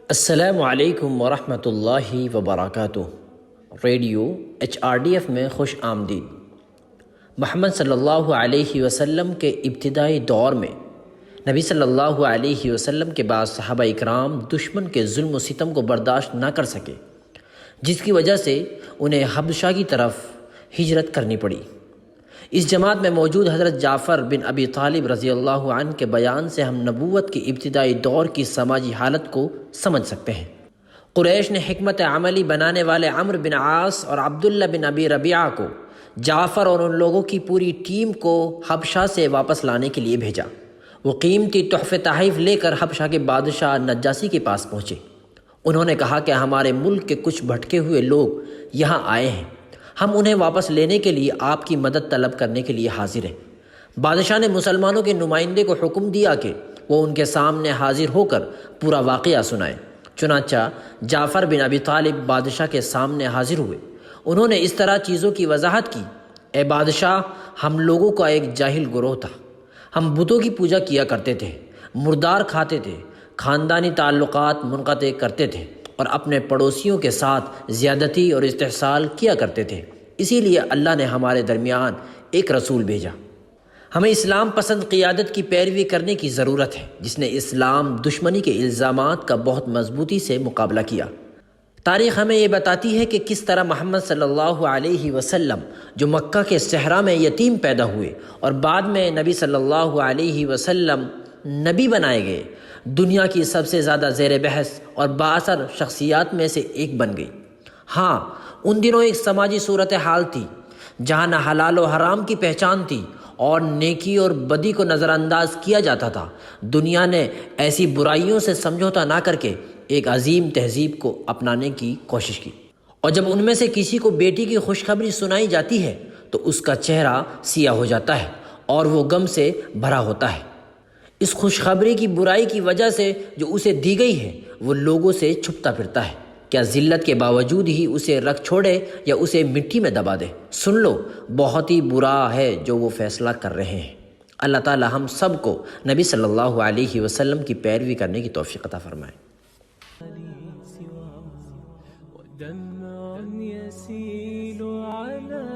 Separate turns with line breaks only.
السلام علیکم ورحمۃ اللہ وبرکاتہ۔ ریڈیو HRDF میں خوش آمدید۔ محمد صلی اللہ علیہ وسلم کے ابتدائی دور میں نبی صلی اللہ علیہ وسلم کے بعد صحابہ اکرام دشمن کے ظلم و ستم کو برداشت نہ کر سکے، جس کی وجہ سے انہیں حبشہ کی طرف ہجرت کرنی پڑی۔ اس جماعت میں موجود حضرت جعفر بن ابی طالب رضی اللہ عنہ کے بیان سے ہم نبوت کی ابتدائی دور کی سماجی حالت کو سمجھ سکتے ہیں۔ قریش نے حکمت عملی بنانے والے عمرو بن عاص اور عبداللہ بن ابی ربیعہ کو جعفر اور ان لوگوں کی پوری ٹیم کو حبشہ سے واپس لانے کے لیے بھیجا۔ وہ قیمتی تحفے تحائف لے کر حبشہ کے بادشاہ نجاشی کے پاس پہنچے۔ انہوں نے کہا کہ ہمارے ملک کے کچھ بھٹکے ہوئے لوگ یہاں آئے ہیں، ہم انہیں واپس لینے کے لیے آپ کی مدد طلب کرنے کے لیے حاضر ہیں۔ بادشاہ نے مسلمانوں کے نمائندے کو حکم دیا کہ وہ ان کے سامنے حاضر ہو کر پورا واقعہ سنائیں۔ چنانچہ جعفر بن ابی طالب بادشاہ کے سامنے حاضر ہوئے۔ انہوں نے اس طرح چیزوں کی وضاحت کی: اے بادشاہ، ہم لوگوں کا ایک جاہل گروہ تھا، ہم بتوں کی پوجا کیا کرتے تھے، مردار کھاتے تھے، خاندانی تعلقات منقطع کرتے تھے اور اپنے پڑوسیوں کے ساتھ زیادتی اور استحصال کیا کرتے تھے۔ اسی لیے اللہ نے ہمارے درمیان ایک رسول بھیجا۔ ہمیں اسلام پسند قیادت کی پیروی کرنے کی ضرورت ہے، جس نے اسلام دشمنی کے الزامات کا بہت مضبوطی سے مقابلہ کیا۔ تاریخ ہمیں یہ بتاتی ہے کہ کس طرح محمد صلی اللہ علیہ وسلم، جو مکہ کے صحرا میں یتیم پیدا ہوئے اور بعد میں نبی صلی اللہ علیہ وسلم نبی بنائے گئے، دنیا کی سب سے زیادہ زیر بحث اور بااثر شخصیات میں سے ایک بن گئی۔ ہاں، ان دنوں ایک سماجی صورتحال تھی جہاں نہ حلال و حرام کی پہچان تھی اور نیکی اور بدی کو نظر انداز کیا جاتا تھا۔ دنیا نے ایسی برائیوں سے سمجھوتا نہ کر کے ایک عظیم تہذیب کو اپنانے کی کوشش کی، اور جب ان میں سے کسی کو بیٹی کی خوشخبری سنائی جاتی ہے تو اس کا چہرہ سیاہ ہو جاتا ہے اور وہ غم سے بھرا ہوتا ہے۔ اس خوشخبری کی برائی کی وجہ سے جو اسے دی گئی ہے وہ لوگوں سے چھپتا پھرتا ہے۔ کیا ذلت کے باوجود ہی اسے رکھ چھوڑے یا اسے مٹی میں دبا دے؟ سن لو، بہت ہی برا ہے جو وہ فیصلہ کر رہے ہیں۔ اللہ تعالی ہم سب کو نبی صلی اللہ علیہ وسلم کی پیروی کرنے کی توفیق عطا فرمائے۔
ودمع يسيل على